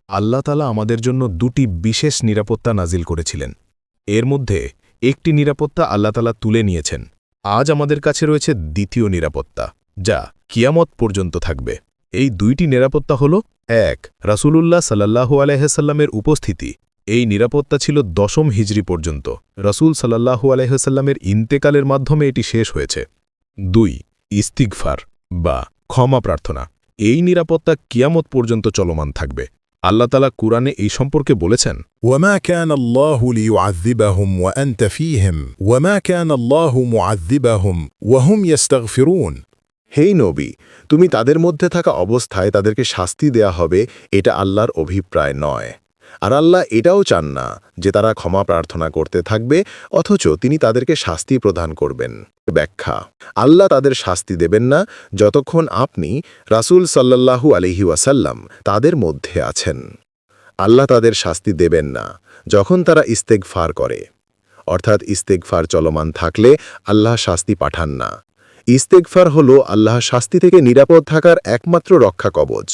আল্লাহ তাআলা আমাদের জন্য দুটি বিশেষ নিরাপত্তা নাজিল করেছিলেন। এর মধ্যে একটি নিরাপত্তা আল্লাহ তাআলা তুলে নিয়েছেন। আজ আমাদের কাছে রয়েছে দ্বিতীয় নিরাপত্তা, যা কিয়ামত পর্যন্ত থাকবে। এই দুইটি নিরাপত্তা হল, ১. রাসূলুল্লাহ সাল্লাল্লাহু আলাইহি ওয়াসাল্লামের উপস্থিতি। এই নিরাপত্তা ছিল ১০ম হিজরি পর্যন্ত। রাসূল সাল্লাল্লাহু আলাইহি ওয়াসাল্লামের ইন্তেকালের মাধ্যমে এটি শেষ হয়েছে। ২. ইস্তিগফার বা ক্ষমা প্রার্থনা। এই নিরাপত্তা কিয়ামত পর্যন্ত চলমান থাকবে। আল্লাহ তাআলা কুরআনে এই সম্পর্কে বলেছেন, وما كان الله ليعذبهم وأنت فيهم وما كان الله معذبهم وهم يستغفرون। হে নবী, তুমি তাদের মধ্যে থাকা অবস্থায় তাদেরকে শাস্তি দেয়া হবে, এটা আল্লাহর অভিপ্রায় নয়। আর আল্লাহ এটাও চান না যে তারা ক্ষমা প্রার্থনা করতে থাকবে অথচ তিনি তাদেরকে শাস্তি প্রদান করবেন। ব্যাখ্যা: আল্লাহ তাদের শাস্তি দেবেন না যতক্ষণ আপনি রাসূল সাল্লাল্লাহু আলাইহি ওয়াসাল্লাম তাদের মধ্যে আছেন। আল্লাহ তাদের শাস্তি দেবেন না যখন তারা ইস্তেগফার করে, অর্থাৎ ইস্তেগফার চলমান থাকলে আল্লাহ শাস্তি পাঠান না। ইস্তেগফার হল আল্লাহ শাস্তি থেকে নিরাপদ থাকার একমাত্র রক্ষা কবচ।